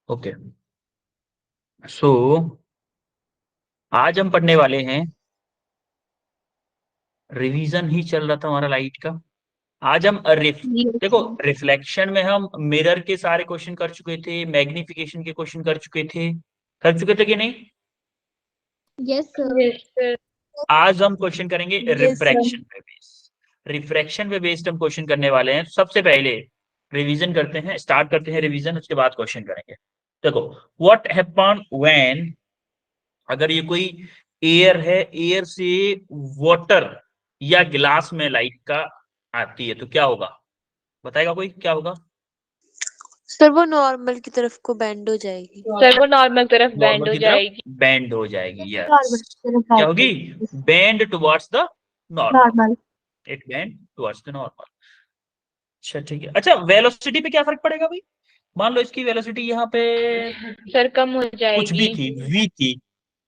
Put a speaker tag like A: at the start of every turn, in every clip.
A: Okay. सो आज हम पढ़ने वाले हैं, रिवीजन ही चल रहा था हमारा लाइट का। आज हम
B: Yes,
A: देखो, रिफ्लेक्शन में हम मिरर के सारे क्वेश्चन कर चुके थे, मैग्निफिकेशन के क्वेश्चन कर चुके थे कि नहीं?
B: yes, sir.
C: Yes sir.
A: आज हम क्वेश्चन करेंगे
B: Yes, sir.
A: रिफ्रैक्शन पे बेस। रिफ्रैक्शन पे बेस्ड हम क्वेश्चन करने वाले हैं। सबसे पहले रिवीजन करते हैं, स्टार्ट करते हैं रिवीजन, उसके बाद क्वेश्चन करेंगे। देखो, व्हाट हैपन व्हेन, अगर ये कोई एयर है, एयर से वाटर या गिलास में लाइट का आती है तो क्या होगा? बताएगा कोई क्या होगा?
D: सर वो नॉर्मल की तरफ को बेंड हो जाएगी।
C: सर वो नॉर्मल तरफ बैंड
A: नॉर्मल
C: हो
A: की तरफ
C: जाएगी।
A: बेंड हो जाएगी,
B: Normal,
A: यस। क्या होगी?
B: normal.
A: Bend towards the normal.
B: Normal.
A: It bend towards the normal. अच्छा ठीक है। अच्छा, वेलोसिटी पे क्या फर्क पड़ेगा भाई? मान लो इसकी वेलोसिटी यहाँ पे
C: सर कम हो
A: कुछ भी
C: जाएगी।
A: थी, v थी,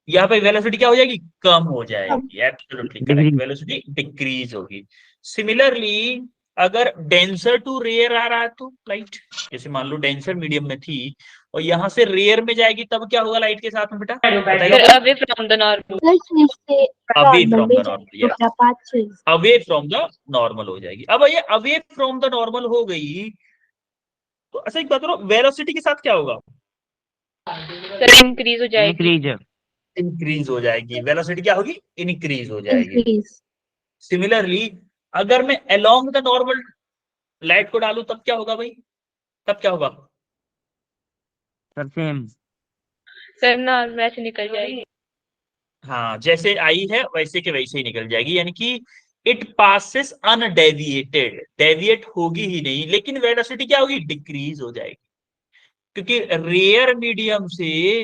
A: यहाँ पे वेलोसिटी क्या हो जाएगी? कम हो
B: Um,
A: जाएगी। एब्सोल्युटली करेक्ट, वेलोसिटी डिक्रीज होगी। सिमिलरली, अगर डेंसर टू रेयर आ रहा है तो लाइट, जैसे मान लो डेंसर मीडियम में थी और यहाँ से रेयर में जाएगी, तब क्या होगा लाइट के साथ में बेटा? बताएगा
C: सर
A: कोई?
C: Away from the normal.
B: Let's just say
A: away
B: normal
A: from
B: में
A: द नॉर्मल,
B: जाएगी तो
A: यस।
B: क्या path change?
A: Away from the normal हो जाएगी। अब ये अवे फ्रॉम द नॉर्मल हो गई तो अच्छा एक बात करो, वेलोसिटी के साथ क्या होगा?
C: सर इंक्रीज हो जाएगी।
A: इंक्रीज हो जाएगी। वेलोसिटी क्या होगी? इंक्रीज हो जाएगी।
B: Increase.
A: सिमिलरली, अगर मैं अलोंग द नॉर्मल लाइट को डालू तब क्या होगा भाई? तब क्या होगा?
E: Sir same.
C: सर नॉर्मल ऐसे निकल जाएगी।
A: हाँ, जैसे आई है वैसे के वैसे ही निकल जाएगी, यानी कि इट पासिस अनडेविएटेड, डेविएट होगी ही नहीं, लेकिन वेलोसिटी क्या होगी? डिक्रीज हो जाएगी, क्योंकि रेयर मीडियम से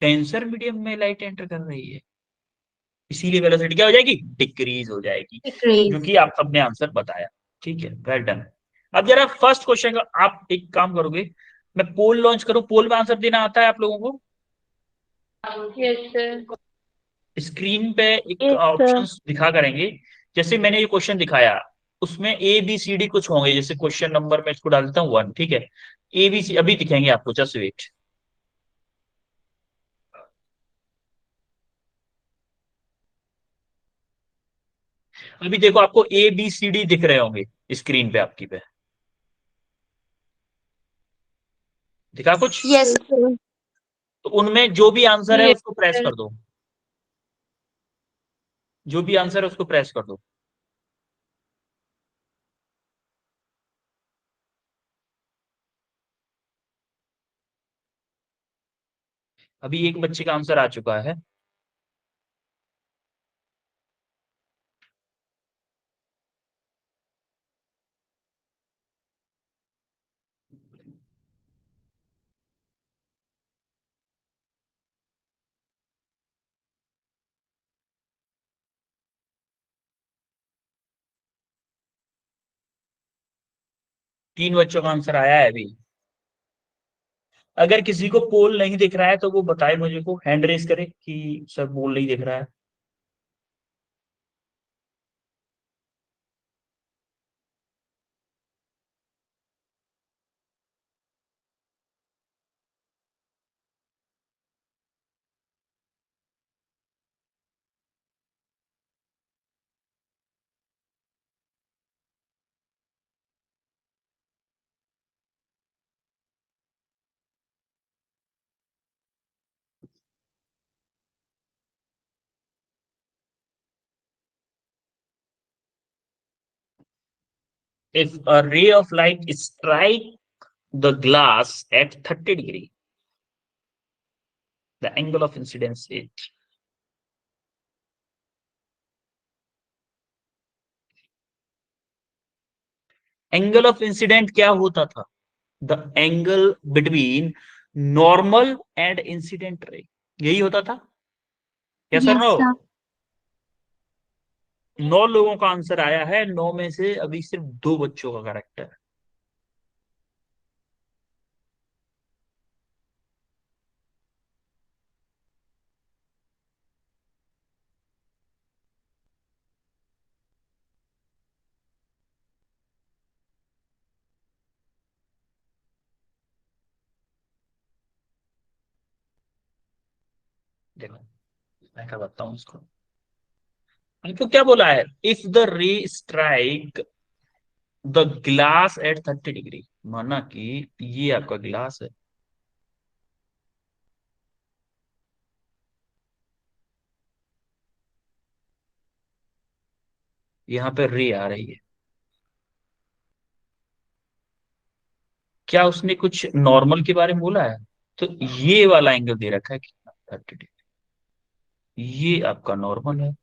A: डेंसर मीडियम में लाइट एंटर कर रही है, इसीलिए वेलोसिटी क्या हो जाएगी? डिक्रीज हो जाएगी। जो
B: Decrease.
A: कि आप सबने आंसर बताया। ठीक है, वेल डन। अब जरा फर्स्ट क्वेश्चन का आप एक काम करोगे, मैं पोल लॉन्च करूं, पोल में आंसर देना आता है आप लोगों को?
C: Yes sir.
A: स्क्रीन पे एक
B: Yes, sir.
A: ऑप्शंस दिखा करेंगे, जैसे मैंने ये क्वेश्चन दिखाया, उसमें ए बी सी डी कुछ होंगे, जैसे क्वेश्चन नंबर मैं इसको डाल देता हूँ 1, ठीक है। ए बी सी अभी दिखेंगे आपको, जस्ट वेट। अभी देखो, आपको ए बी सी डी दिख रहे होंगे स्क्रीन पे आपकी पे, दिखा कुछ?
D: Yes
B: Yes, sir.
A: तो उनमें जो भी आंसर है
C: यस
A: उसको प्रेस
C: सर।
A: कर दो, जो भी आंसर है उसको प्रेस कर दो। अभी एक बच्चे का आंसर आ चुका है। तीन बच्चों का आंसर आया है अभी। अगर किसी को पोल नहीं दिख रहा है तो वो बताए मुझे, को हैंड रेस करे कि सर पोल नहीं दिख रहा है। If a ray of light strike the glass at 30 degree, the angle of incidence is, angle of incident क्या होता था? The angle between normal and incident ray, यही होता था। यस और
B: Yes,
A: नो?
B: sir.
A: 9 लोगों का आंसर आया है, 9 में से अभी सिर्फ 2 बच्चों का करेक्ट है। देखो मैं क्या बताता हूँ इसको। हमको क्या बोला है, if the ray strike the glass at 30 degree, माना कि ये आपका ग्लास है, यहाँ पे रे आ रही है, क्या उसने कुछ नॉर्मल के बारे में बोला है? तो ये वाला एंगल दे रखा है कि 30 डिग्री, ये आपका नॉर्मल है।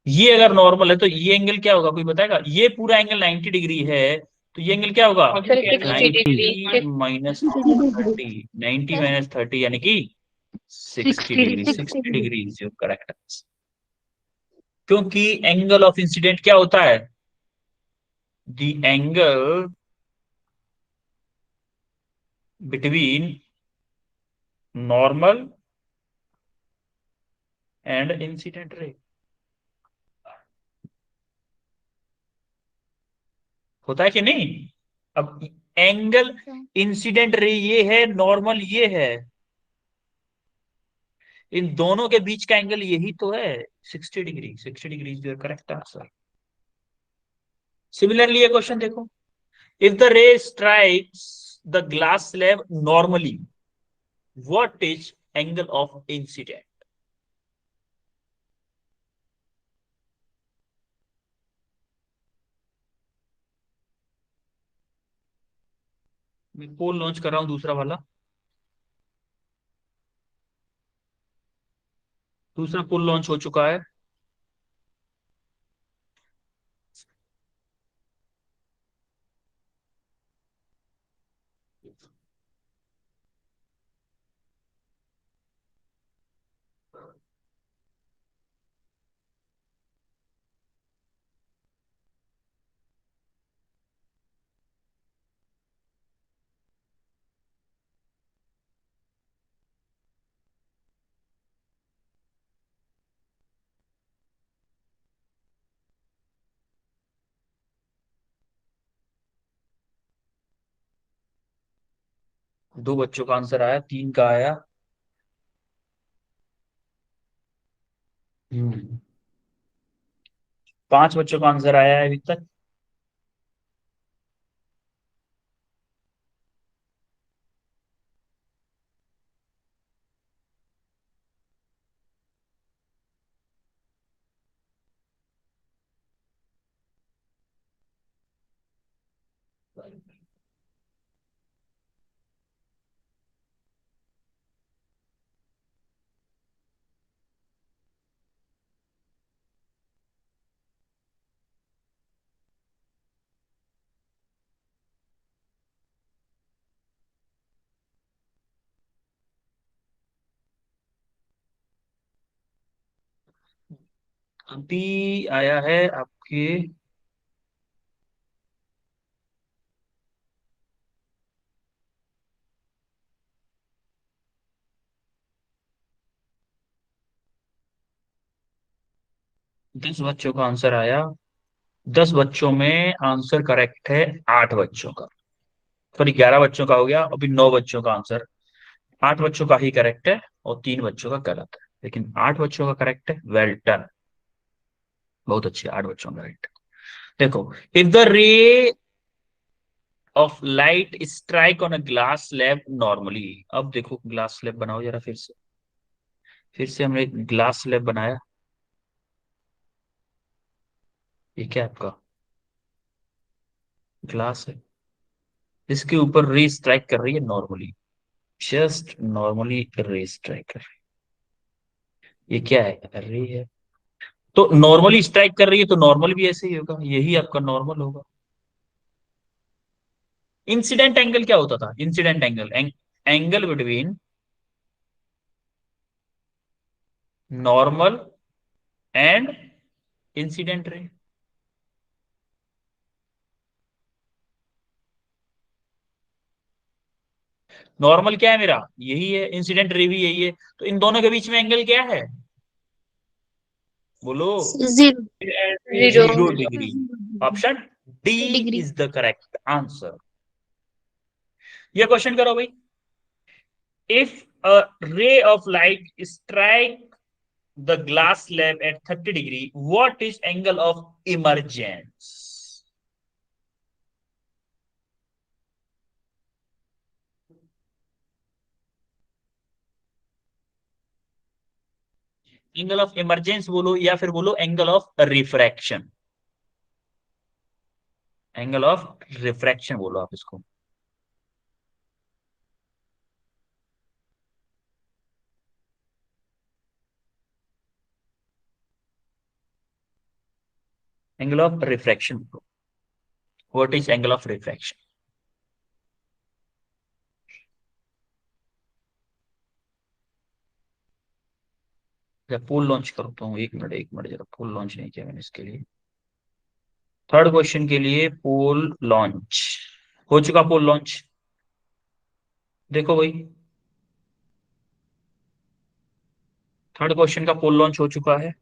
A: ये अगर नॉर्मल है तो ये एंगल क्या होगा, कोई बताएगा? ये पूरा एंगल 90 डिग्री है, तो ये एंगल क्या होगा?
C: सर 60 डिग्री
A: 90 माइनस 30, 90 माइनस 30 यानी कि 60 degree. 60 degree is your correct answer, क्योंकि एंगल ऑफ इंसिडेंट क्या होता है? The angle between normal and incident ray होता है कि नहीं? अब एंगल इंसिडेंट रे ये है, नॉर्मल ये है, इन दोनों के बीच का एंगल यही तो है 60 degree. 60 degree is your correct answer. Similarly ये क्वेश्चन देखो, इफ द रे strikes the glass slab normally, what is angle of incident? मैं पोल लॉन्च कर रहा हूं दूसरा वाला, दूसरा पोल लॉन्च हो चुका है। दो बच्चों का आंसर आया, तीन का आया। हम्म, पांच बच्चों का आंसर आया है अभी तक। अभी आया है आपके 10 बच्चों का आंसर आया। 10 बच्चों में आंसर करेक्ट है 8 बच्चों का, सॉरी 11 बच्चों का हो गया, अभी 9 बच्चों का आंसर। 8 बच्चों का ही करेक्ट है और 3 बच्चों का गलत है, लेकिन 8 बच्चों का करेक्ट है। वेल डन, बहुत अच्छे, 8 बच्चों का राइट। देखो, इफ द रे of light strike on a glass slab normally, अब देखो ग्लास स्लैब बनाओ जरा फिर से। फिर से हमने ग्लास स्लैब बनाया, ये क्या है आपका ग्लास है, इसके ऊपर रे स्ट्राइक कर रही है नॉर्मली, जस्ट नॉर्मली रे स्ट्राइक कर रही है। ये क्या है? रे है, तो नॉर्मली स्ट्राइक कर रही है तो नॉर्मल भी ऐसे ही होगा, यही आपका नॉर्मल होगा। इंसिडेंट एंगल क्या होता था? Incident angle, angle between normal and incident ray. Normal क्या है मेरा? यही है, इंसिडेंट रे भी यही है, तो इन दोनों के बीच में एंगल क्या है? बोलो।
D: 0
C: 0
A: 0 degree. Option D
B: degree.
A: Is the correct answer. ये क्वेश्चन करो भाई, if a ray of light strike the glass slab at 30 degree, what is angle of emergence? Angle of emergence बोलो या फिर बोलो angle of refraction, angle of refraction बोलो आप इसको। Angle of refraction, what is angle of refraction? Poll launch करता हूँ, एक मिनट जरा, पोल लॉन्च नहीं किया मैंने इसके लिए। थर्ड क्वेश्चन के लिए पोल लॉन्च हो चुका, पोल लॉन्च देखो भाई, थर्ड क्वेश्चन का पोल लॉन्च हो चुका है।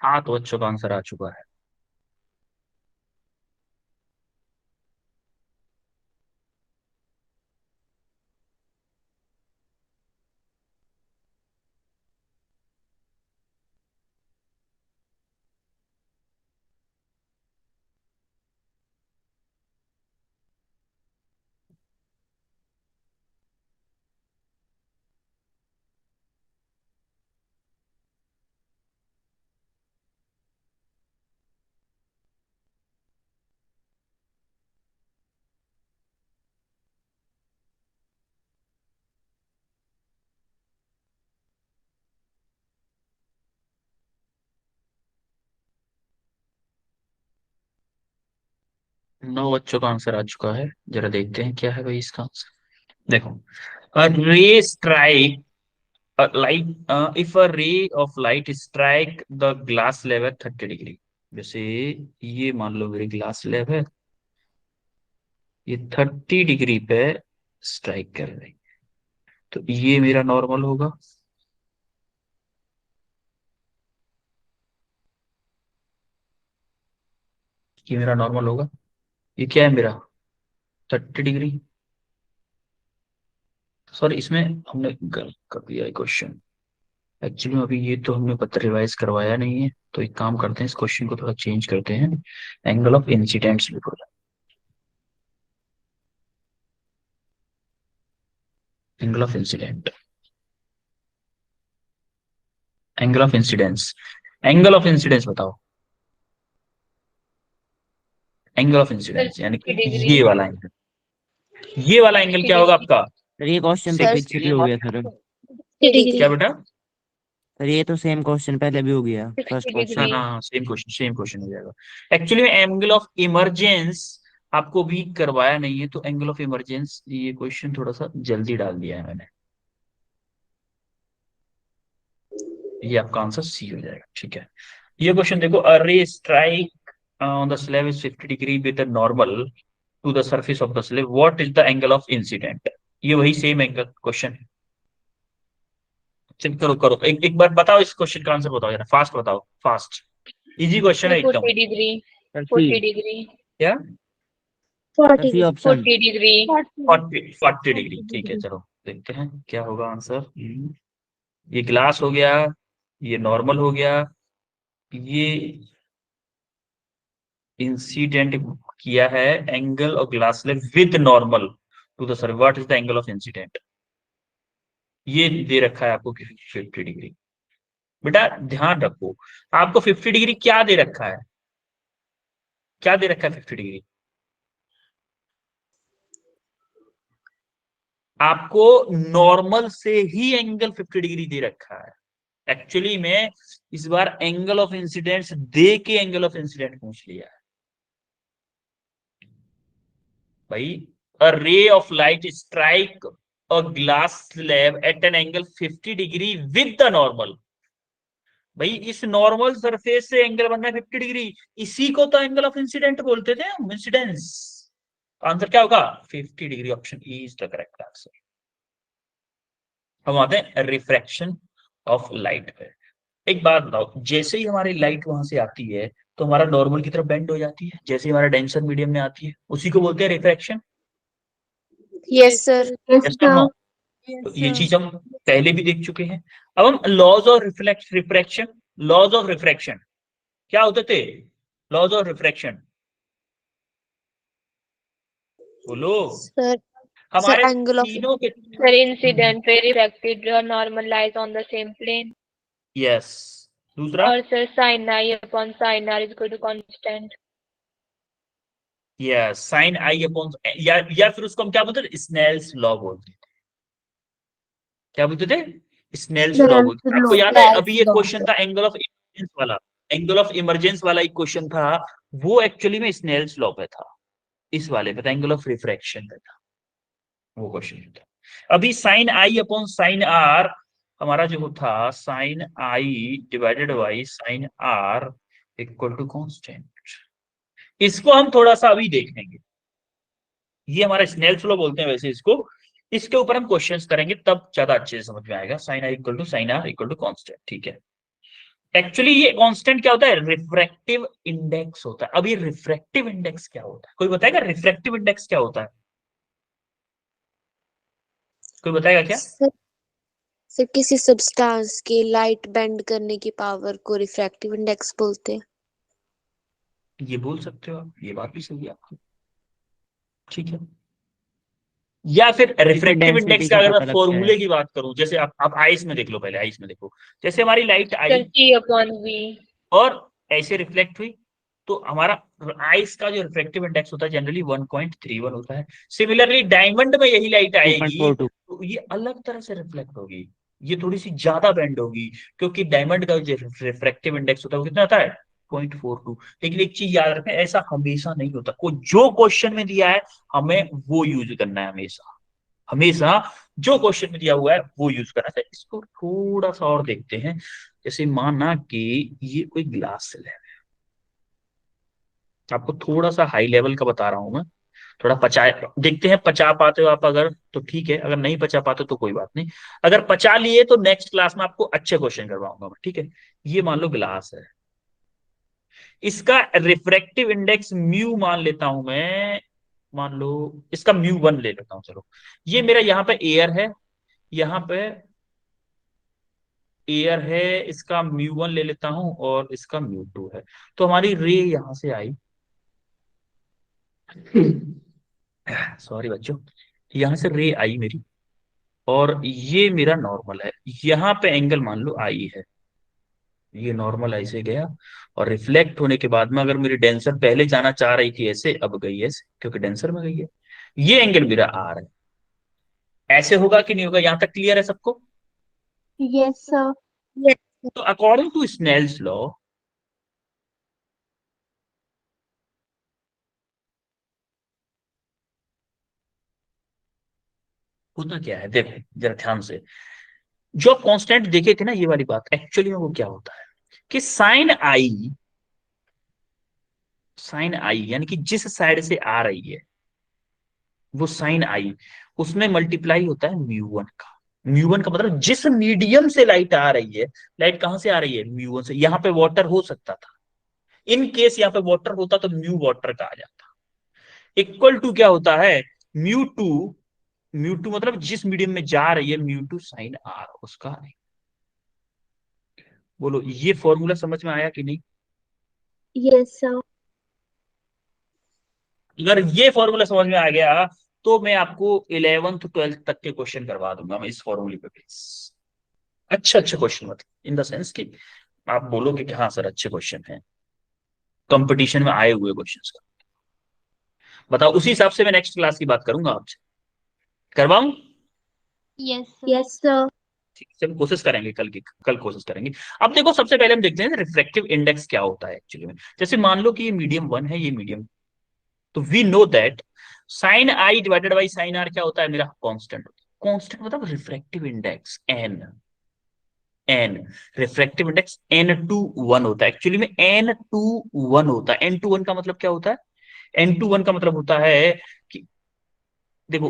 A: 7 बच्चों का आंसर आ चुका है। नौ बच्चों का आंसर आ चुका है, जरा देखते हैं क्या है भाई इसका आंसर। देखो, a ray strike a light if a ray of light strike the glass slab at 30 degree, जैसे ये मान लो मेरी ग्लास स्लैब है, ये 30 डिग्री पे स्ट्राइक कर रही है, तो ये मेरा नॉर्मल होगा, ये मेरा नॉर्मल होगा। ये क्या है मेरा 30 डिग्री, सॉरी इसमें हमने गलत कर दिया है क्वेश्चन, एक्चुअली अभी ये तो हमने पत्र रिवाइज करवाया नहीं है, तो एक काम करते हैं इस क्वेश्चन को थोड़ा चेंज करते हैं, एंगल ऑफ इंसिडेंट्स लिखो, angle of incident, angle of incidence, angle of incidence बताओ, एंगल ऑफ इंसिडेंस यानी कि
C: 30 डिग्री।
A: ये वाला एंगल, ये वाला एंगल क्या होगा आपका?
E: सर ये क्वेश्चन तो
D: सर,
E: पीछे भी हो गया सर।
A: क्या बेटा?
E: सर ये तो सेम क्वेश्चन पहले भी हो गया,
C: 60
E: फर्स्ट
A: हाँ
E: क्वेश्चन।
C: डिग्री।
A: हाँ, सेम क्वेश्चन हो जाएगा। एक्चुअली एंगल ऑफ इमरजेंस आपको भी करवाया नहीं है, तो एंगल ऑफ इमरजेंस ये क्वेश्चन थोड़ा सा जल्दी डाल दिया है मैंने, ये आपका आंसर सी हो जाएगा। ठीक है, ये क्वेश्चन देखो, a ray strike on the slab is 50 degree with a normal to the surface of the slab, what is the angle of incident? ये वही सेम एंगल क्वेश्चन है। चल करो करो, एक बार बताओ इस क्वेश्चन का आंसर बताओ जरा, फास्ट बताओ, फास्ट, इजी क्वेश्चन है एकदम।
C: 40 डिग्री।
E: Sir
C: 40 degree.
A: क्या?
D: 40
E: सी ऑप्शन।
C: 40 डिग्री।
A: 40 डिग्री, ठीक है, चलो देखते हैं क्या होगा आंसर। ये ग्लास हो गया, ये नॉर्मल हो गया, ये इंसिडेंट किया है angle of glass slab with normal to the surface, what is the angle of incident. ये दे रखा है आपको 50 डिग्री। बेटा ध्यान रखो, आपको 50 डिग्री क्या दे रखा है, क्या दे रखा है 50 डिग्री? आपको नॉर्मल से ही एंगल 50 डिग्री दे रखा है। एक्चुअली में इस बार एंगल ऑफ इंसिडेंस दे के एंगल ऑफ इंसिडेंट पूछ लिया है भाई। A ray of light strike a glass slab at an angle 50 degree with the normal. भाई इस नॉर्मल सरफेस से एंगल बनना है 50 डिग्री, इसी को तो एंगल ऑफ इंसिडेंट बोलते थे हम, इंसिडेंस। आंसर क्या होगा? 50 degree, option E is the correct answer. हम आते हैं रिफ्रैक्शन ऑफ लाइट पे। एक बात बताओ, जैसे ही हमारी लाइट वहां से आती है तो हमारा नॉर्मल की तरफ बेंड हो जाती है, जैसे ही हमारा डेंसर मीडियम में आती है उसी को बोलते हैं refraction.
D: Yes sir.
B: Yes,
A: yes और नो?
B: sir.
A: तो ये चीज हम पहले भी देख चुके हैं। अब हम laws of refraction, laws of refraction क्या होते थे? लॉज ऑफ रिफ्रैक्शन बोलो।
D: सर
A: हमारे
D: एंगल ऑफ
A: तीनों के
C: Sir, incident where refracted or normal lies on the same plane.
A: Yes. दूसरा
C: और sir, sin I upon sin R is equal to constant.
A: Yes, sine i upon, या फिर उसको हम क्या बोलते थे? स्नेल्स लॉ बोलते थे। क्या बोलते थे? स्नेल्स लॉ बोलते थे। आपको याद है अभी ये क्वेश्चन था एंगल ऑफ इमरजेंस वाला, एंगल ऑफ इमरजेंस वाला एक क्वेश्चन था, वो एक्चुअली में स्नेल्स लॉ पे था। इस वाले पे था एंगल ऑफ रिफ्रैक्शन पे था वो क्वेश्चन था। अभी sine i upon sine r, हमारा जो था sine i divided by sine r equal to constant. इसको हम थोड़ा सा अभी देखेंगे, ये हमारा स्नेल्स लॉ बोलते हैं वैसे इसको। इसके ऊपर हम क्वेश्चंस करेंगे तब ज्यादा अच्छे से समझ में आएगा। Sine i equal to sine r equal to constant, ठीक है। एक्चुअली ये कांस्टेंट क्या होता है? रिफ्रैक्टिव इंडेक्स होता है। अब ये रिफ्रैक्टिव इंडेक्स क्या होता है? कोई बताएगा रिफ्रैक्टिव इंडेक्स क्या होता है? कोई बताएगा क्या?
D: सर किसी सब्सटेंस के लाइट बेंड करने की पावर को रिफ्रैक्टिव इंडेक्स बोलते हैं।
A: ये बोल सकते हो आप, ये बात भी सही है आपकी, ठीक है। या फिर रिफ्रैक्टिव इंडेक्स
E: डेंसिटी
A: का
E: का
A: अगर मैं
E: पता लगता है।
A: फॉर्मूले की बात करूं, जैसे आप आइस में देख लो, पहले आइस में देखो, जैसे हमारी लाइट
C: Sir,
A: आई
C: T upon V.
A: और ऐसे रिफ्लेक्ट हुई, तो हमारा आइस का जो रिफ्रैक्टिव इंडेक्स होता है जनरली 1.31 होता है। सिमिलरली डायमंड में यही लाइट आएगी
E: 2.42।
A: तो ये अलग तरह से रिफ्लेक्ट होगी, ये थोड़ी सी ज्यादा बेंड होगी, क्योंकि डायमंड का जो रिफ्रैक्टिव इंडेक्स होता है वो कितना होता है? 0.42। लेकिन एक चीज याद रखें, ऐसा हमेशा नहीं होता। को जो क्वेश्चन में दिया है हमें वो यूज करना है हमेशा, हमेशा जो क्वेश्चन में दिया हुआ है वो यूज करना है। इसको थोड़ा सा और देखते हैं। जैसे माना कि ये कोई ग्लास सेल है, आपको थोड़ा सा हाई लेवल का बता रहा हूं मैं, थोड़ा पचा देखते हैं, पचा पाते हो आप अगर तो ठीक है, अगर नहीं पचा पाते तो कोई बात नहीं। अगर पचा लिए तो नेक्स्ट क्लास में आपको अच्छे क्वेश्चन करवाऊंगा मैं, ठीक है। ये मान लो ग्लास है, इसका रिफ्रैक्टिव इंडेक्स म्यू मान लेता हूं मैं, मान लो इसका म्यू 1 ले लेता हूं, चलो। ये मेरा यहाँ पे एयर है, यहाँ पे एयर है, इसका म्यू 1 ले लेता हूं और इसका म्यू 2 है। तो हमारी रे यहां से आई, सॉरी बच्चों, यहां से रे आई मेरी, और ये मेरा नॉर्मल है, यहाँ पे एंगल मान लो आई है, ये नॉर्मल आई से गया, और रिफ्लेक्ट होने के बाद में अगर मेरी डेंसर पहले जाना चाह रही थी ऐसे, अब गई ऐसे क्योंकि डेंसर में गई है, ये एंगल मेरा आर है। ऐसे होगा कि नहीं होगा? यहां तक क्लियर है सबको?
B: Yes, sir.
A: तो अकॉर्डिंग टू स्नेल्स लॉ, होता क्या है देखो जरा ध्यान से, जो आप कांस्टेंट देखे थे ना ये वाली बात, एक्चुअली में वो क्या होता है कि साइन आई यानी कि जिस साइड से आ रही है वो साइन आई, उसमें मल्टीप्लाई होता है म्यू 1 का। म्यू 1 का मतलब जिस मीडियम से लाइट आ रही है, लाइट कहां से आ रही है? म्यू 1 से। यहाँ पे वाटर हो सकता था, इन केस यहाँ पे वाटर होता तो म्यू वाटर का आ जाता। इक्वल टू क्या होता है? म्यू 2, म्यू 2 मतलब जिस मीडियम में जा रही है म्यू 2 साइन आर उसका। बोलो, ये फॉर्मूला समझ में आया कि नहीं?
B: Yes, sir.
A: अगर ये फॉर्मूला समझ में आ गया तो मैं आपको 11th 12th तक के क्वेश्चन करवा दूंगा मैं इस फॉर्मूले पे बेस। अच्छे अच्छे क्वेश्चन, मतलब इन द सेंस कि आप बोलोगे कि हाँ सर अच्छे क्वेश्चन हैं, कंपटीशन में आए हुए क्वेश्चंस का। बताओ, उसी हिसाब से मैं नेक्स्ट क्लास की बात करूंगा आपसे, करवाऊं?
B: Yes, sir. Yes, sir.
A: ठीक है, हम कोशिश करेंगे कल कोशिश करेंगे। अब देखो, सबसे पहले हम देखते हैं रिफ्रैक्टिव इंडेक्स क्या होता है एक्चुअली में। जैसे मान लो कि ये मीडियम 1 है, ये मीडियम, तो we know that sine i divided by sine r क्या होता है, मेरा कांस्टेंट। कांस्टेंट मतलब refractive index n. N refractive index n/1 होता है एक्चुअली में, n/1 होता है। n/1 का मतलब क्या होता है? n/1 का मतलब होता है कि देखो,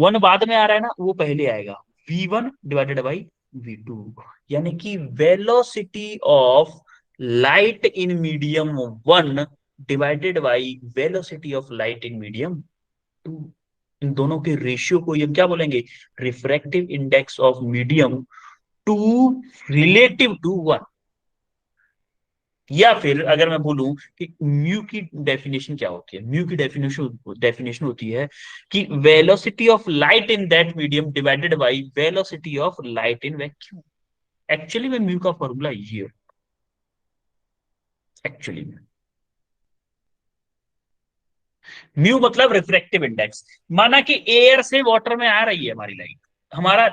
A: 1 बाद में आ रहा है ना, वो पहले आएगा, v1 डिवाइडेड बाई v2, यानी कि velocity of light in medium 1 divided by velocity of light in medium 2। इन दोनों के रेशियो को ये क्या बोलेंगे? Refractive index of medium 2 relative to 1। या फिर अगर मैं बोलूं कि म्यू की डेफिनेशन क्या होती है, म्यू की डेफिनेशन होती है कि velocity of light in that medium divided by velocity of light in vacuum. Actually में म्यू का फॉर्मूला ये एक्चुअली में म्यू मतलब रिफ्रैक्टिव इंडेक्स। माना कि एयर से वाटर में आ रही है हमारी लाइट, हमारा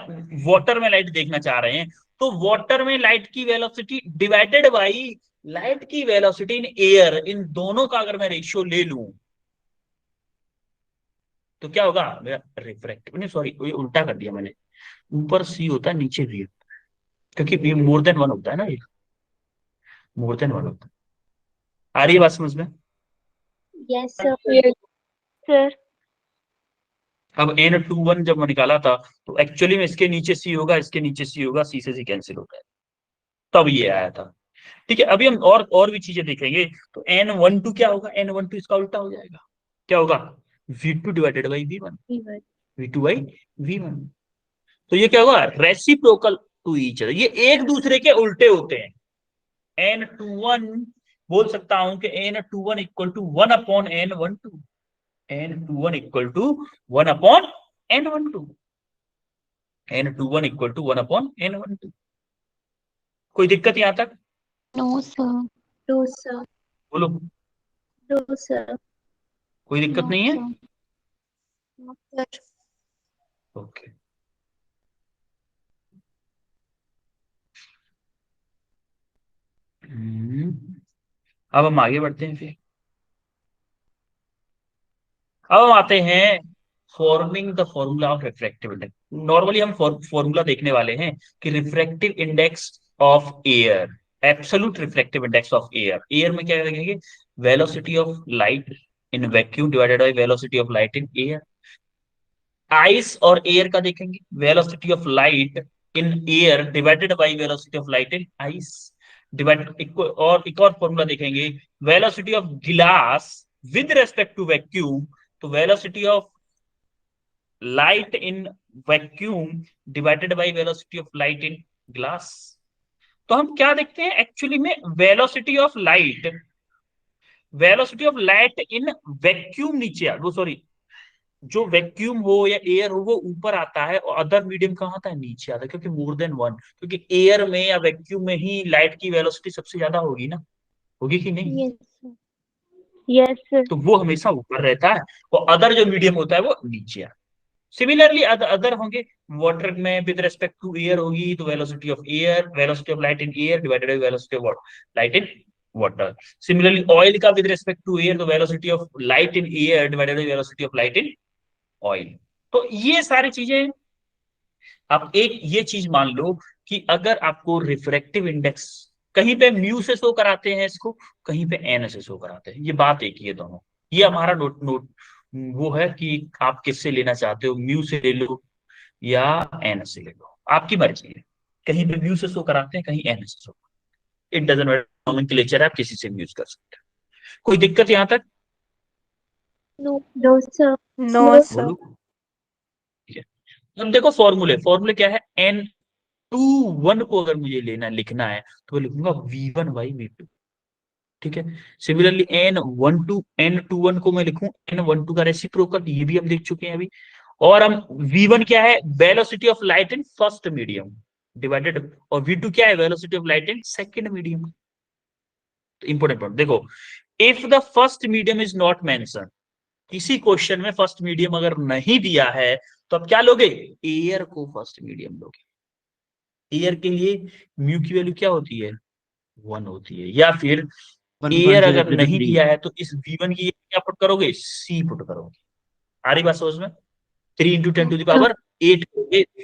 A: वाटर में लाइट देखना चाह रहे हैं, तो वाटर में लाइट की वेलोसिटी डिवाइडेड बाई लाइट की वेलोसिटी इन एयर, इन दोनों का अगर मैं रेशियो ले लूं तो क्या होगा मेरा रिफ्रैक्टिव, नहीं सॉरी ये उल्टा कर दिया मैंने, ऊपर सी होता है नीचे वी, क्योंकि मोर देन 1 होता है ना, ये मोर देन 1 होता है। आ रही है बात समझ में?
B: Yes, sir.
C: Yes, sir.
A: अब n/1 जब मैं निकाला था तो एक्चुअली में इसके नीचे सी होगा, इसके नीचे सी होगा, सी से सी कैंसिल होता है, तब ये आया था। ठीक है, अभी हम और भी चीजें देखेंगे। तो n12 क्या होगा? n12 इसका उल्टा हो जाएगा, क्या होगा? v2 divided by v1, v2 by v1। तो ये क्या होगा? रेसिप्रोकल टू ईच अदर, ये एक दूसरे के उल्टे होते हैं। n21 बोल सकता हूं कि n21 equal to 1 upon n12, n21 equal to 1 upon n12, n21 equal to 1 upon n12। कोई दिक्कत यहां तक?
B: No, sir. No, sir.
A: बोलो,
B: No, sir.
A: कोई दिक्कत
B: No,
A: नहीं है?
B: sir. No, sir.
A: ओके, अब हम आगे बढ़ते हैं फिर। अब हम आते हैं forming the formula of refractive index. Normally हम फॉर्मूला देखने वाले हैं कि refractive index of air, absolute refractive index of air. Air में क्या देखेंगे? Velocity of light in vacuum divided by velocity of light in air. Ice और air का देखेंगे, velocity of light in air divided by velocity of light in ice divide. और एक और formula देखेंगे, वेलोसिटी ऑफ गिलास विद रेस्पेक्ट टू वैक्यूम, तो velocity of light in vacuum divided by velocity of light in glass. तो हम क्या देखते हैं एक्चुअली में? Velocity of light in vacuum नीचे वो सॉरी, जो वैक्यूम हो या एयर हो वो ऊपर आता है, और अदर मीडियम कहाँ आता है? नीचे आता है, क्योंकि मोर देन 1, क्योंकि एयर में या वैक्यूम में ही लाइट की वेलोसिटी सबसे ज्यादा होगी ना, होगी कि नहीं?
B: Yes, sir.
C: Yes, sir.
A: तो वो हमेशा ऊपर रहता है, और अदर जो मीडियम होता है वो नीचे आता है। सिमिलरली अदर होंगे, वाटर में विद रेस्पेक्ट टू एयर होगी तो velocity of air, velocity of light in air divided by velocity of light in water. Similarly oil का विद रेस्पेक्ट टू एयर तो velocity of light in air divided by velocity of light in oil. तो ये सारी चीजें, आप एक ये चीज मान लो कि अगर आपको रिफ्रैक्टिव इंडेक्स कहीं पे म्यू से शो कराते हैं इसको, कहीं पे एन से शो कराते हैं, ये बात एक ही है दोनों। ये हमारा नोट नोट वो है कि आप किससे लेना चाहते हो, म्यू से ले लो या एन से ले लो, आपकी मर्जी है। कहीं पे म्यू से शो कराते हैं, कहीं एन से show, it doesn't matter, nomenclature है, आप किसी से भी यूज कर सकते हैं। कोई दिक्कत यहां तक?
B: No, no, sir.
C: No, sir.
A: बोलो। ठीक है, अब देखो फॉर्मूले क्या है? एन V1 को अगर मुझे लिखना है तो मैं लिखूंगा V1 बाई V2। ठीक है। सिमिलरली N12 को मैं लिखूं N12 का रेसिप्रोकल, ये भी हम देख चुके हैं अभी। और हम V1 क्या है, velocity of light in first medium divided, और V2 क्या है, velocity of light in second medium. तो इंपॉर्टेंट पॉइंट देखो, if the first medium is not mention, किसी क्वेश्चन में फर्स्ट मीडियम अगर नहीं दिया है तो आप क्या लोगे, एयर को फर्स्ट मीडियम लोगे। एयर के लिए म्यू की वैल्यू क्या होती है, 1 होती है। या फिर
E: वन पॉइंट
A: एयर
E: जीरो
A: अगर
E: जीरो
A: नहीं
E: थ्री
A: दिया है तो इस V1 की क्या पुट करोगे, C पुट करोगे। आ रही बात समझ में, 3 इंटू 10⁸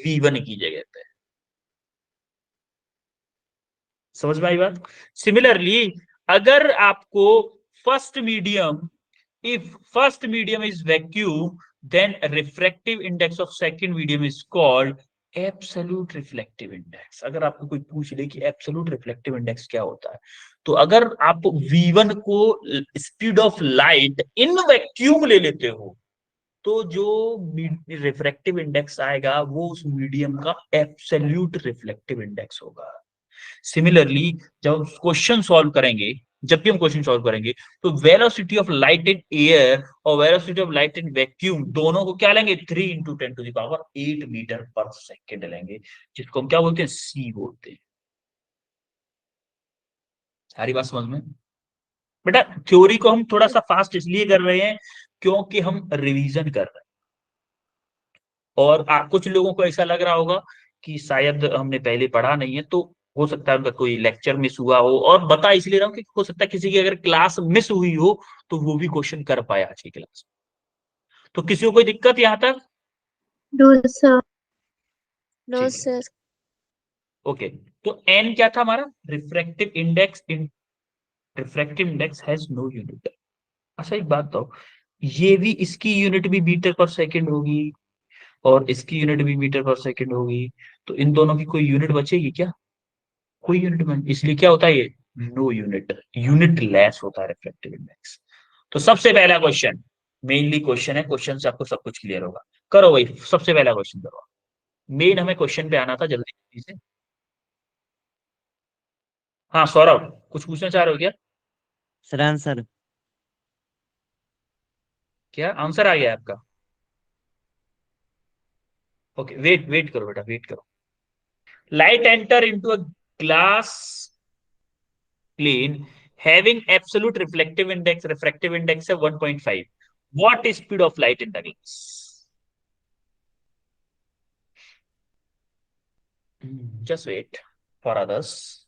A: V1 की जगह पे। समझ में आई बात। सिमिलरली अगर आपको first medium, if first medium is vacuum then refractive index of second medium is called absolute reflective index. अगर आपको कोई पूछ ले कि एब्सोल्यूट रिफ्लेक्टिव इंडेक्स क्या होता है, तो अगर आप V1 को speed of light in vacuum ले लेते हो तो जो रिफ्रैक्टिव इंडेक्स आएगा वो उस मीडियम का एब्सोल्यूट रिफ्लेक्टिव इंडेक्स होगा। सिमिलरली जब हम क्वेश्चन सॉल्व करेंगे, जब भी हम क्वेश्चन सॉल्व करेंगे तो velocity of light in air और velocity of light in vacuum दोनों को क्या लेंगे, 3 इंटू 10⁸ मीटर पर सेकेंड लेंगे, जिसको हम क्या बोलते हैं, सी बोलते हैं। सारी बात समझ में। बेटा थ्योरी को हम थोड़ा सा फास्ट इसलिए कर रहे हैं क्योंकि हम रिवीजन कर रहे हैं, और कुछ लोगों को ऐसा लग रहा होगा कि शायद हमने पहले पढ़ा नहीं है, तो हो सकता है उनका कोई लेक्चर मिस हुआ हो। और बता इसलिए रहा हूँ कि हो सकता है किसी की अगर क्लास मिस हुई हो तो वो भी क्वेश्चन कर पाए आज की क्लास में। तो किसी को कोई दिक्कत यहां तक,
B: No, sir.
D: नो
A: ठीक है।
D: सर।
A: ओके, तो एन क्या था हमारा, refractive index. Refractive index has no unit. अच्छा एक बात तो, ये भी, इसकी यूनिट भी मीटर पर सेकंड होगी और इसकी यूनिट भी मीटर पर सेकंड होगी, तो इन दोनों की कोई यूनिट बचेगी क्या, कोई यूनिट में, इसलिए क्या होता है ये, नो यूनिट, यूनिट लेस होता है रिफ्लेक्टिव इंडेक्स। तो सबसे पहला क्वेश्चन, मेनली क्वेश्चन है, क्वेश्चन से आपको सब कुछ क्लियर होगा। करो भाई सबसे पहला क्वेश्चन करो। मेन हमें क्वेश्चन पे आना था जल्दी जल्दी से। हाँ सौरभ, कुछ पूछना चाह रहे हो क्या,
E: सर आंसर।
A: क्या आंसर आ गया है आपका। ओके वेट वेट करो बेटा, वेट करो। Light enter into a glass plane having absolute refractive index of 1.5. What is speed of light in the glass? Just wait for others.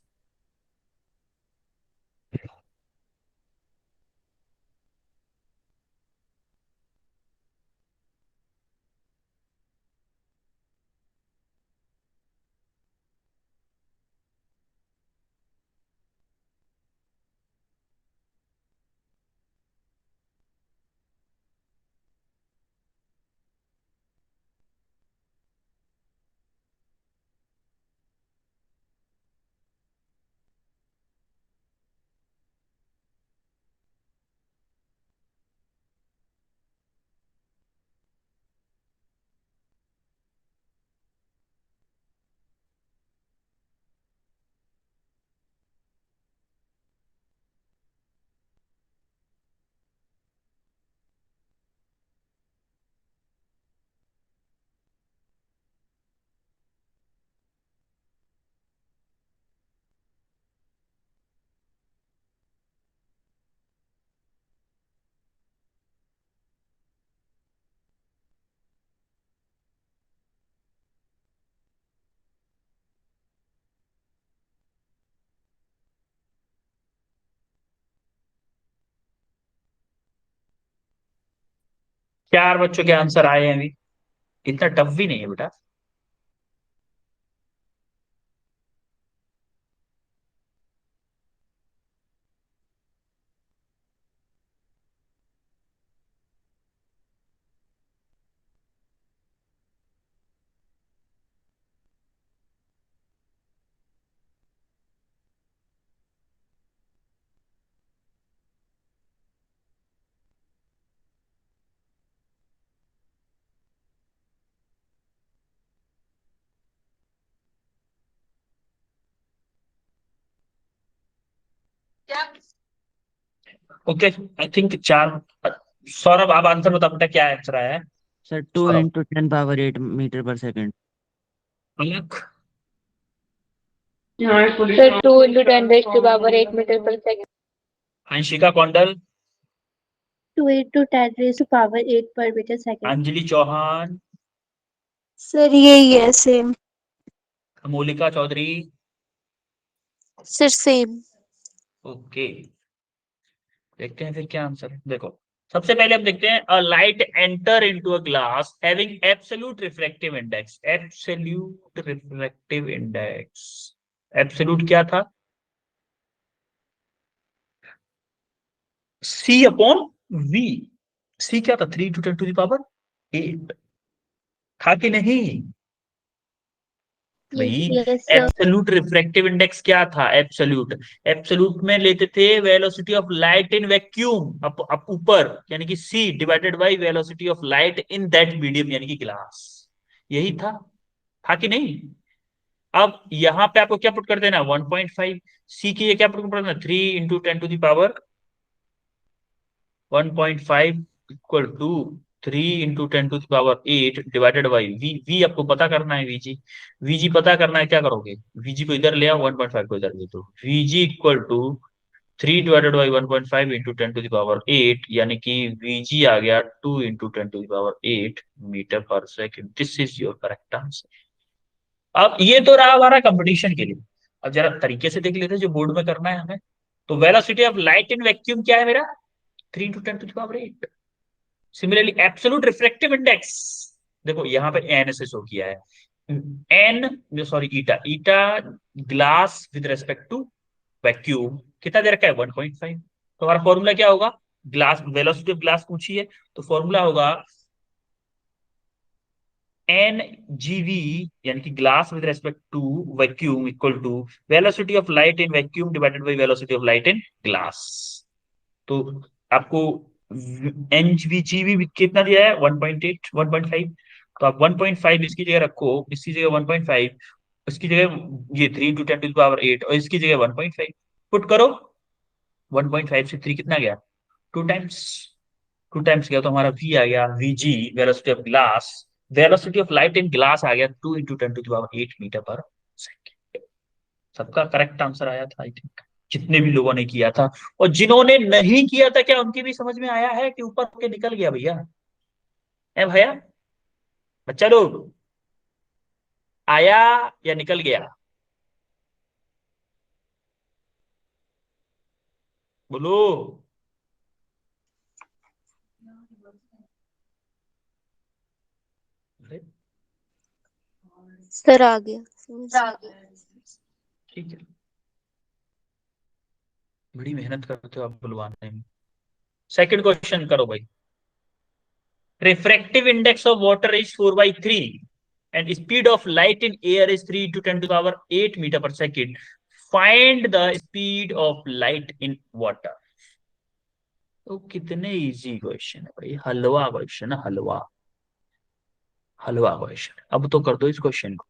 A: चार बच्चों के आंसर आए हैं अभी, इतना टफ भी नहीं है बेटा। ओके, आई थिंक चार। सौरभ, आप आंसर बताओ बेटा, क्या आंसर आया है?
E: Sir 2
A: Saurabh.
E: Into 10⁻8 metre per second.
A: अलग।
C: Sir 2 into 10 raised to power 8 meter per second.
A: Anshika Kaundal.
B: 2 into 10 raised to power 8 per meter second.
A: Anjali Chauhan.
D: Sir यही है same.
A: Molika Chaudhary.
D: Sir same.
A: Okay, देखते हैं फिर क्या आंसर है। देखो, सबसे पहले हम देखते हैं, a light enter into a glass having absolute refractive index. Absolute refractive index, absolute क्या था? सी अपॉन वी। सी क्या था? 3 × 10⁸ था कि नहीं भाई?
B: Yes, sir.
A: Absolute refractive index क्या था? एब्सोल्यूट, एब्सोल्यूट में लेते थे velocity of light in vacuum, up ऊपर, यानी कि c divided by velocity of light in that medium, यानी कि ग्लास। यही था कि नहीं? अब यहां पे आपको क्या पुट कर देना? 1.5। सी की ये क्या पुट कर देना? 3 × 10⁻1.5 equal to 3 × 10⁸ divided by v. V आपको पता करना है, वीजी। वीजी पता करना है, क्या करोगे? वीजी को इधर ले आओ, 1.5 को इधर ले दो। वीजी इक्वल टू 3/1.5 × 10⁸, यानी कि वीजी आ गया 2 × 10⁸मीटर पर second. This is your correct answer. अब ये तो रहा हमारा कंपटीशन के लिए। अब जरा तरीके से देख लेते हैं जो बोर्ड में करना है हमें। तो velocity of light in vacuum क्या है मेरा? 3 × 10⁸। सिमिलरली एब्सोल्यूट रिफ्रैक्टिव इंडेक्स, देखो यहाँ पे एन से शो किया है। N, sorry, eta. Eta glass with respect to vacuum कितना दे रखा है? 1.5। तो हमारा फॉर्मूला क्या होगा? ग्लास, वेलोसिटी ऑफ ग्लास पूछी है, तो फॉर्मूला होगा एन जीवी, यानी कि glass with respect to vacuum equal to velocity of light in vacuum divided by velocity of light in glass. तो आपको एन जीवी कितना दिया है? 1.8, 1.5। तो आप 1.5 इसकी जगह रखो, इसकी जगह 1.5, इसकी जगह ये 3 × 10⁸ और इसकी जगह 1.5 पुट करो। 1.5 से 3 कितना गया? 2 टाइम्स। 2 टाइम्स गया तो हमारा वी आ गया, VG velocity of glass. Velocity of light in glass आ गया 2 × 10⁸मीटर पर सेकेंड। सबका करेक्ट आंसर आया था आई थिंक, जितने भी लोगों ने किया था। और जिन्होंने नहीं किया था, क्या उनकी भी समझ में आया है कि ऊपर के निकल गया भैया? है भैया? बच्चा लोग, आया या निकल गया? बोलो। अरे,
D: सर आ गया समझ।
A: ठीक है, बड़ी मेहनत करते हो आप बुलवाने में। सेकंड क्वेश्चन करो भाई। Refractive index of water is 4/3 and speed of light in air is 3 × 10⁸ meter per second. Find the speed of light in water. तो कितने इजी क्वेश्चन है भाई, हलवा क्वेश्चन है, हलवा हलवा क्वेश्चन। अब तो कर दो इस क्वेश्चन को।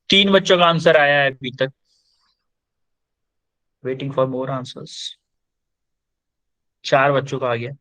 A: तीन बच्चों का आंसर आया है अभी तक। Waiting for more answers. 4 बच्चों का आ गया।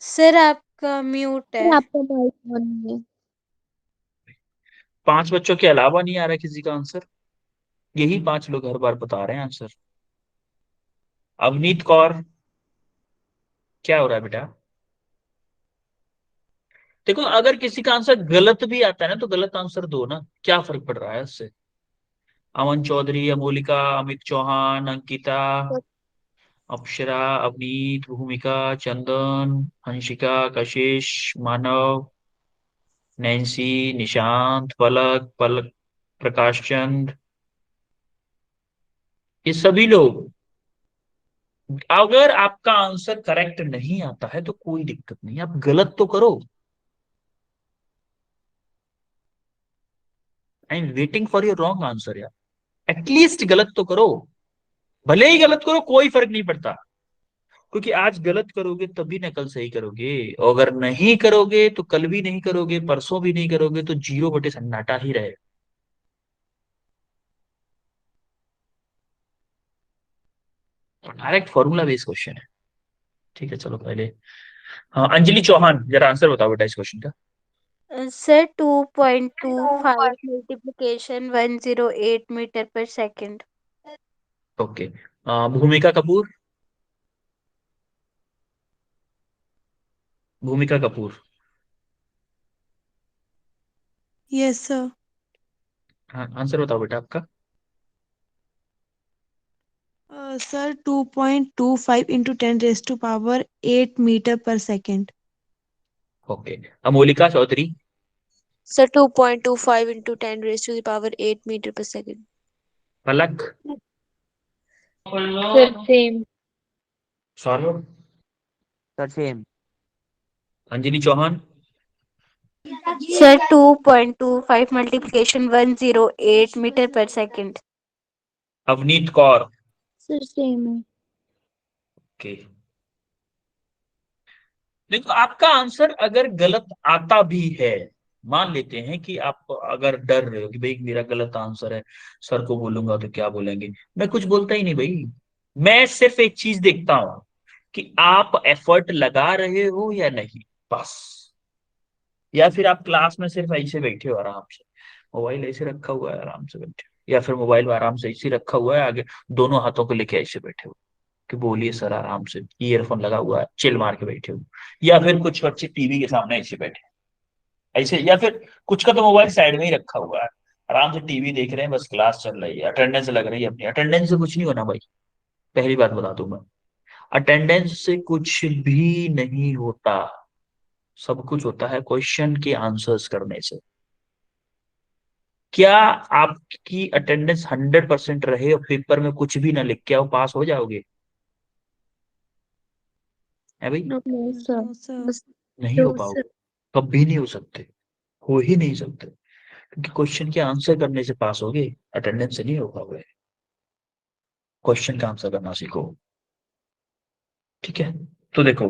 D: सर आपका म्यूट है।
B: आपका माइक ऑन है।
A: 5 बच्चों के अलावा नहीं आ रहा किसी का आंसर। यही 5 लोग हर बार बता रहे हैं आंसर। अवनीत कौर, क्या हो रहा है बेटा? देखो, अगर किसी का आंसर गलत भी आता है ना तो गलत आंसर दो ना, क्या फर्क पड़ रहा है उससे? अमन चौधरी, अमोलिका, अमित चौहान, अंकिता, अक्षरा, अवनीत, भूमिका, चंदन, हंसिका, कशिश, मानव, नैन्सी, निशांत, पलक, प्रकाश चंद, ये सभी लोग। अगर आपका आंसर करेक्ट नहीं आता है तो कोई दिक्कत नहीं, आप गलत तो करो। I am waiting for your wrong answer यार। एटलीस्ट गलत तो करो। भले ही गलत करो, कोई फर्क नहीं पड़ता, क्योंकि आज गलत करोगे तभी ना कल सही करोगे। और अगर नहीं करोगे तो कल भी नहीं करोगे, परसों भी नहीं करोगे, तो 0/सन्नाटा ही रहे। डायरेक्ट फॉर्मूला बेस्ड क्वेश्चन है। ठीक है, चलो पहले। हाँ, अंजलि चौहान, जरा आंसर बताओ बेटा इस क्वेश्चन का।
D: Sir 2.25 multiplication 108 metre per second.
A: Okay. Bhumika Kapoor, Bhumika Kapoor.
F: Yes sir.
A: हाँ, आंसर बताओ बेटा आपका।
F: Sir 2.25 into 10⁻8 metre per second.
A: Okay. Amolika Chaudhary.
D: Sir 2.25 into 10⁻8 metre per second.
A: Palak.
C: Sir, same.
A: Saurabh.
E: Sir same.
A: Anjali Chauhan.
D: Sir 2.25 multiplication 108 metre per second.
A: Avneet Kaur.
B: Sir same है।
A: Okay. देखो, आपका answer अगर गलत आता भी है, मान लेते हैं कि आप अगर डर रहे हो कि भाई मेरा गलत आंसर है, सर को बोलूंगा तो क्या बोलेंगे, मैं कुछ बोलता ही नहीं भाई। मैं सिर्फ एक चीज देखता हूं कि आप एफर्ट लगा रहे हो या नहीं, बस। या फिर आप क्लास में सिर्फ ऐसे बैठे हो आराम से, मोबाइल ऐसे रखा हुआ है आराम से बैठे हो, या फिर मोबाइल आराम से ऐसे रखा हुआ है आगे, दोनों हाथों को लेके ऐसे बैठे हो कि बोलिए सर आराम से, ईयरफोन लगा हुआ है, चिल मार के बैठे हो। या फिर कुछ बच्चे टीवी के सामने ऐसे बैठे हैं, ऐसे, या फिर कुछ का तो मोबाइल साइड में ही रखा हुआ है, आराम से टीवी देख रहे हैं, बस क्लास चल रही है, अटेंडेंस लग रही है अपनी। अटेंडेंस से कुछ नहीं होना भाई, पहली बात बता दूं मैं, अटेंडेंस से कुछ भी नहीं होता। सब कुछ होता है क्वेश्चन के आंसर्स करने से। क्या आपकी अटेंडेंस 100% रहे और पेपर में कुछ भी ना लिख के आओ, पास हो जाओगे? है भाई?
B: No sir.
F: No sir.
B: बस
A: नहीं हो
B: दो सर।
A: पाओगे, कभी नहीं हो सकते, हो ही नहीं सकते, क्योंकि क्वेश्चन के आंसर करने से पास होगे, अटेंडेंस से नहीं हो पाओगे। क्वेश्चन का आंसर करना सीखो। ठीक है, तो देखो,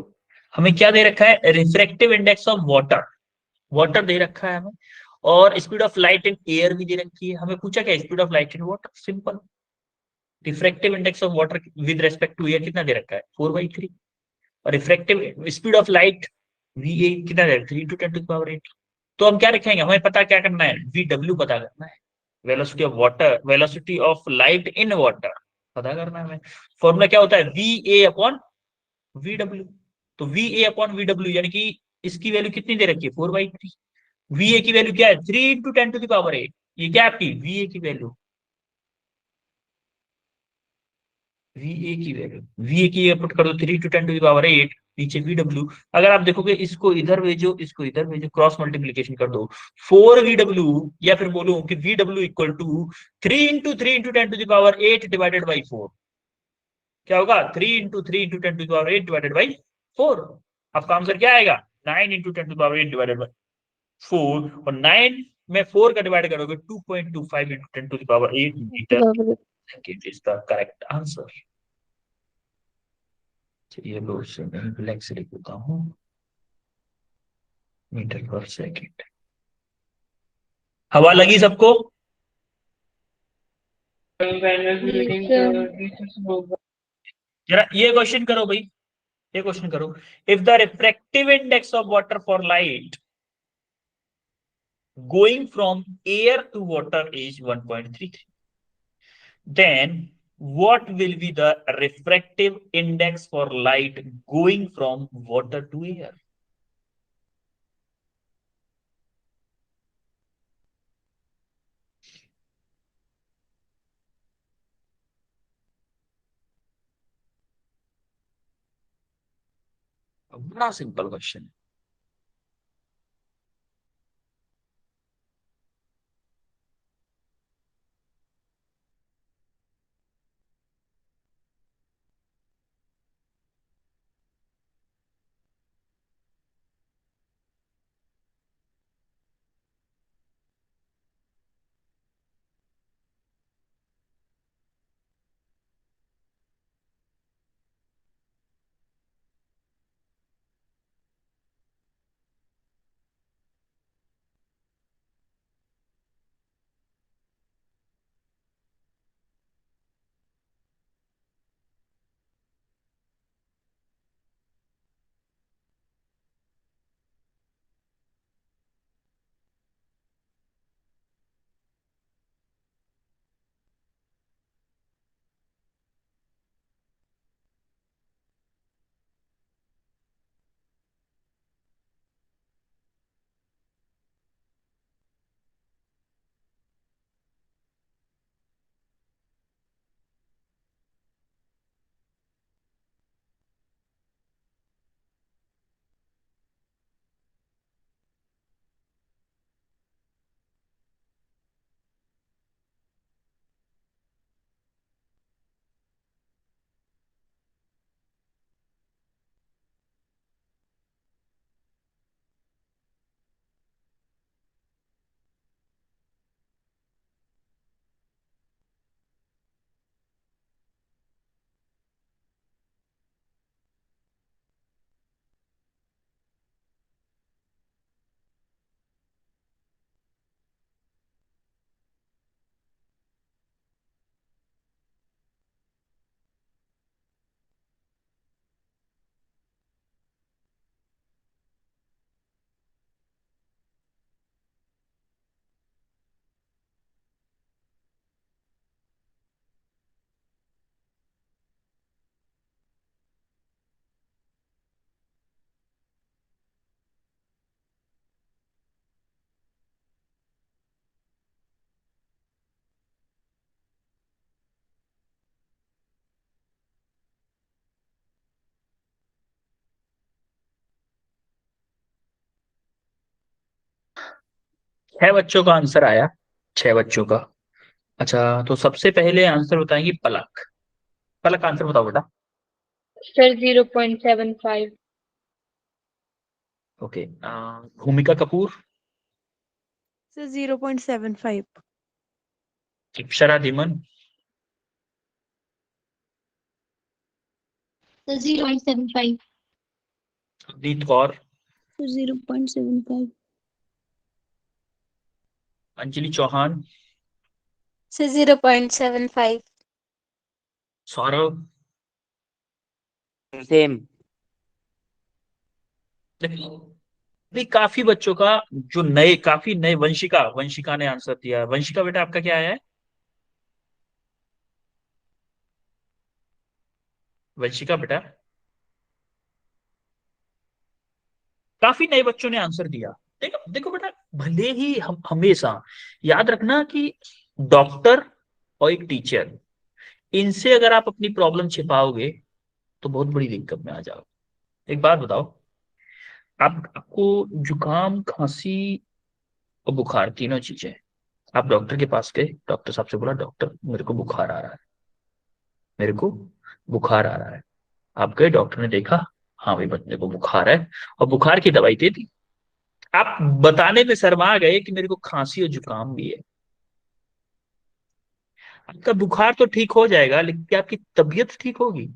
A: हमें क्या दे रखा है? Refractive index of water, water दे रखा है हमें, और speed of light in air भी दे रखी है। हमें पूछा क्या? Speed of light in water, simple. Refractive index of water with respect to air कितना दे रखा है? 4/3। और refractive speed of light V A कितना दे रखा है? 3 × 10⁸। तो हम क्या रखेंगे, हमें पता क्या करना है, VW पता करना है, velocity of water, velocity of light in water पता करना है हमें। फॉर्मूला क्या होता है, VA अपॉन VW। तो VA अपॉन VW यानी कि इसकी वैल्यू कितनी दे रखी है, 4/3। VA की वैल्यू क्या है, 3 इंटू 10⁸ ये क्या आपकी VA की वैल्यू, VA की पुट कर दो 3 टू 10⁸ नीचे VW। अगर आप देखोगे इसको इधर भेजो, इसको इधर भेजो, क्रॉस मल्टीप्लीकेशन कर दो, 4VW, या फिर बोलो कि VW equal to 3 into 10⁸ divided by 4। क्या होगा, 3 इंटू 10⁸ डिवाइडेड बाई 4। आपका आंसर क्या आएगा, 9 इंटू 10⁸ डिवाइडेड बाई 4। और 9 में 4 का डिवाइड करोगे 2.25 into 10⁸ metre second is the correct answer. चलिए लो से मैं ब्लैक से लिख देता हूँ, मीटर पर सेकेंड। हवा लगी सबको, जरा ये क्वेश्चन करो भाई, ये क्वेश्चन करो, if the refractive index of water for light going from air to water is 1.33, then what will be the refractive index for light going from water to air? बड़ा सिंपल क्वेश्चन है। छह बच्चों का answer आया, छह बच्चों का। अच्छा, तो सबसे पहले आंसर बताएंगे पलक। पलक आंसर बताओ बेटा।
C: Sir 0.75।
A: Okay, Bhumika Kapoor,
F: sir 0.75।
A: Akshara Dhiman,
B: So 0.75.
A: Avneet Kaur,
B: So 0.75.
A: Anjali Chauhan,
D: So 0.75.
A: Saurabh,
E: same.
A: भी काफी बच्चों का जो नए, काफी नए, वंशिका वंशिका ने आंसर दिया है। वंशिका बेटा आपका क्या आया है? वंशिका बेटा, काफी नए बच्चों ने आंसर दिया। देखो देखो बेटा, भले ही हम हमेशा याद रखना कि डॉक्टर और एक टीचर, इनसे अगर आप अपनी प्रॉब्लम छिपाओगे तो बहुत बड़ी दिक्कत में आ जाओगे। एक बात बताओ, आपको जुकाम, खांसी और बुखार, तीनों चीजें, आप डॉक्टर के पास गए, डॉक्टर साहब से बोला डॉक्टर मेरे को बुखार आ रहा है, मेरे को बुखार आ रहा है। आप गए, डॉक्टर ने देखा, हाँ भाई बंदे को बुखार है, और बुखार की दवाई दे दी। आप बताने में शर्मा गए कि मेरे को खांसी और जुकाम भी है। आपका बुखार तो ठीक हो जाएगा, लेकिन क्या आपकी तबीयत ठीक होगी?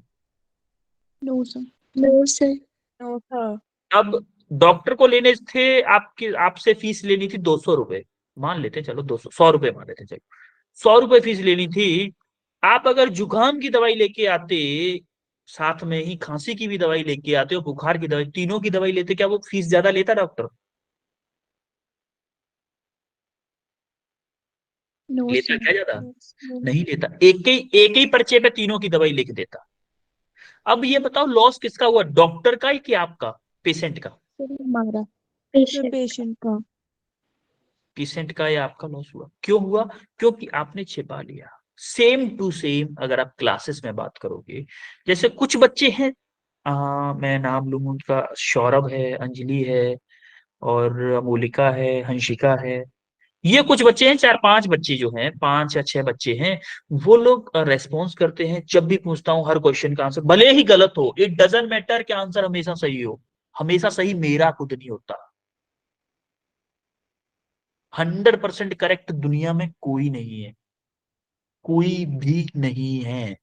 B: No sir.
D: No sir.
F: No sir.
A: अब डॉक्टर को लेने थे आपकी, आपसे फीस लेनी थी 200 रुपए, मान लेते चलो 200, 100 रुपए मान लेते चलो, 100 रुपए फीस लेनी थी। आप अगर जुकाम की दवाई लेके आते, साथ में ही खांसी की भी दवाई लेके आते हो, बुखार की दवाई, तीनों की दवाई लेते, क्या वो फीस ज्यादा लेता डॉक्टर?
B: नो
A: लेता
B: सर।
A: क्या ज्यादा? नहीं लेता। एक ही पर्चे पे तीनों की दवाई लिख देता। अब ये बताओ लॉस किसका हुआ, डॉक्टर का ही कि आपका, पेशेंट का?
B: सर हमारा।
F: सर पेशेंट का।
A: पेशेंट का या आपका लॉस हुआ? क्यों हुआ? क्योंकि आपने छिपा लिया। सेम टू सेम अगर आप क्लासेस में बात करोगे, जैसे कुछ बच्चे हैं, मैं नाम लूंगा उनका, सौरभ है, अंजलि है, और अमोलिका है, हंसिका है, ये कुछ बच्चे हैं, 4-5 बच्चे जो हैं, 5 या 6 बच्चे हैं, वो लोग रेस्पॉन्स करते हैं जब भी पूछता हूं हर क्वेश्चन का आंसर, भले ही गलत हो, इट डजेंट मैटर कि आंसर हमेशा सही हो। हमेशा सही मेरा खुद नहीं होता। 100% करेक्ट दुनिया में कोई नहीं है, कोई भी नहीं है।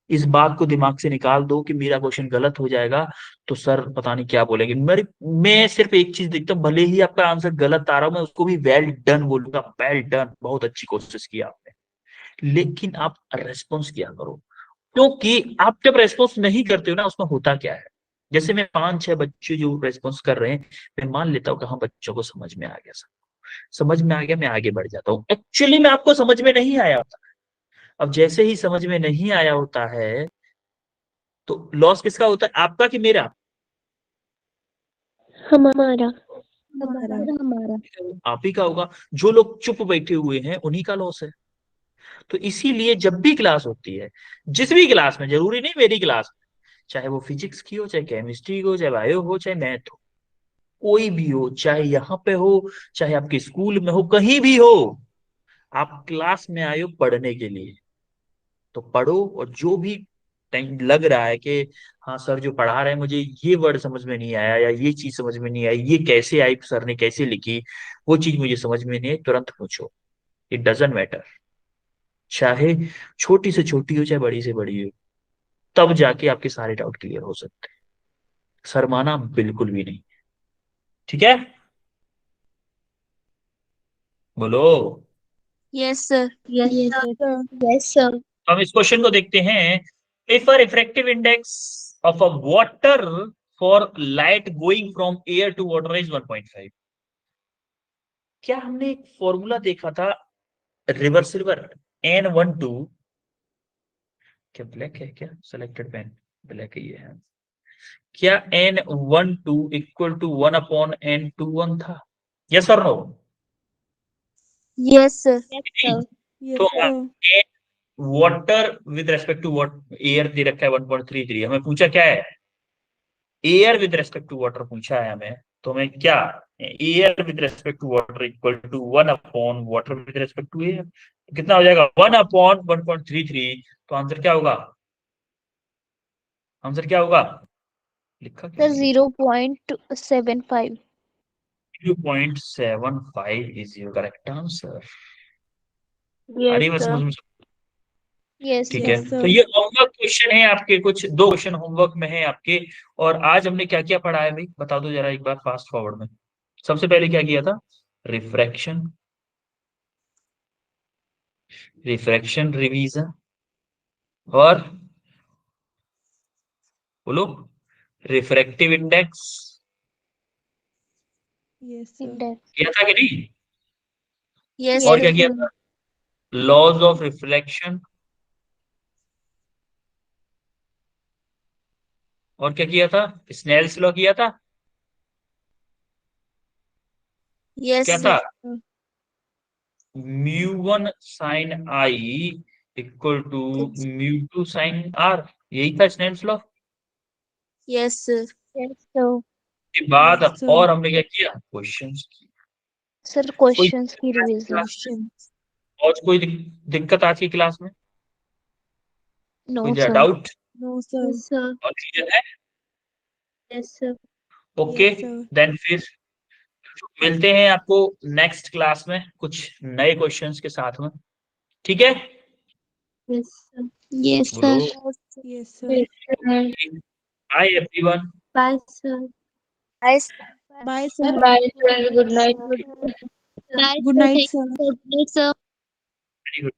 A: इस बात को दिमाग से निकाल दो कि मेरा क्वेश्चन गलत हो जाएगा तो सर पता नहीं क्या बोलेंगे। मैं सिर्फ एक चीज देखता हूँ, भले ही आपका आंसर गलत आ रहा हो, मैं उसको भी वेल डन बोलूंगा, वेल डन, बहुत अच्छी कोशिश की आपने। लेकिन आप रेस्पॉन्स किया करो, क्योंकि आप जब रेस्पॉन्स नहीं करते हो ना, उसमें होता क्या है, जैसे मैं 5-6 बच्चे जो रेस्पॉन्स कर रहे हैं, मैं मान लेता हूँ कि हाँ बच्चों को समझ में आ गया, सब समझ में आ गया, मैं आगे बढ़ जाता हूँ। एक्चुअली में आपको समझ में नहीं आया होता। अब जैसे ही समझ में नहीं आया होता है, तो लॉस किसका होता है, आपका कि मेरा?
B: हमारा।
F: हमारा।
B: सर हमारा।
A: आप ही का होगा। जो लोग चुप बैठे हुए हैं उन्हीं का लॉस है। तो इसीलिए जब भी क्लास होती है, जिस भी क्लास में, जरूरी नहीं मेरी क्लास, चाहे वो फिजिक्स की हो, चाहे केमिस्ट्री की हो, चाहे बायो हो, चाहे मैथ हो, कोई भी हो, चाहे यहाँ पे हो, चाहे आपके स्कूल में हो, कहीं भी हो, आप क्लास में आए हो पढ़ने के लिए, तो पढ़ो। और जो भी टाइम लग रहा है कि हाँ सर जो पढ़ा रहे हैं मुझे ये वर्ड समझ में नहीं आया, या ये चीज समझ में नहीं आई, ये कैसे आई, सर ने कैसे लिखी, वो चीज मुझे समझ में नहीं आई, तुरंत पूछो। इट डजेंट मैटर, चाहे छोटी से छोटी हो, चाहे बड़ी से बड़ी हो, तब जाके आपके सारे डाउट क्लियर हो सकते हैं। शर्माना बिल्कुल भी नहीं। ठीक है, बोलो।
D: Yes sir.
B: Yes
F: yes
B: sir.
F: Sir.
B: Yes sir.
A: तो हम इस क्वेश्चन को देखते हैं। If a refractive index of a water for light going from air to water is 1.5, क्या हमने एक फॉर्मूला देखा था, रिवर्सिबल N12, क्या ब्लैक है क्या सिलेक्टेड पेन? ब्लैक ही है। क्या N12 इक्वल टू 1/N21 था? यस और no?
D: Yes sir.
B: Yes sir.
F: Yes
A: तो
F: sir.
A: Water with respect to what, air दे रखा है 1.33, हमें पूछा क्या है, air with respect to water पूछा है हमें। तो हमें क्या, air with respect to water equal to 1/वाटर विद रेस्पेक्ट टू एयर, कितना हो जाएगा 1/1.33। तो आंसर क्या होगा, आंसर क्या होगा, लिखा क्यों
B: सर
A: नहीं?
B: 0.75।
A: 2.75 is your correct answer.
C: Yes,
A: अरे बस
C: sir.
A: समझ,
B: यस
A: ठीक
B: सर।
A: है।
F: यस
A: तो
F: सर।
A: ये होमवर्क क्वेश्चन है आपके, कुछ 2 क्वेश्चन होमवर्क में है आपके। और आज हमने क्या क्या पढ़ा है भाई, बता दो जरा एक बार फास्ट फॉरवर्ड में। सबसे पहले क्या किया था, रिफ्रैक्शन, रिफ्रैक्शन रिवीजन, और बोलो, refractive index,
F: Yes, sir.
B: Index.
A: किया था कि नहीं?
D: Yes,
A: और
D: sir.
A: क्या किया था? लॉज ऑफ रिफ्लेक्शन, और क्या किया था? स्नेल्स लॉ किया था।
D: Yes,
A: क्या
D: sir.
A: था? Mu 1 sine i equal to mu 2 sine r, यही था Snell's law.
D: Yes, sir.
B: Yes, sir.
A: के बाद
F: Yes, sir.
A: और हमने क्या किया? क्वेश्चंस किए।
B: Sir, questions की revision.
F: Questions.
A: और कोई दिक्कत आज की क्लास में?
B: No,
A: कोई
B: sir.
A: Doubt
F: No, sir.
D: Yes, sir.
A: और क्लियर है?
D: Yes, sir.
A: Okay,
F: Yes, sir.
A: Then फिर मिलते हैं आपको नेक्स्ट क्लास में कुछ नए क्वेश्चंस के साथ में, ठीक है?
D: Yes, sir. Yes, sir.
A: बोलो
F: Yes, sir.
A: Bye everyone.
D: Bye, sir. Bye, sir.
F: Bye, sir.
C: Bye, sir. Good night.
D: Bye,
F: Good
D: sir.
F: night,
D: Thank
F: sir.
D: you. Good night, sir.
A: Very good.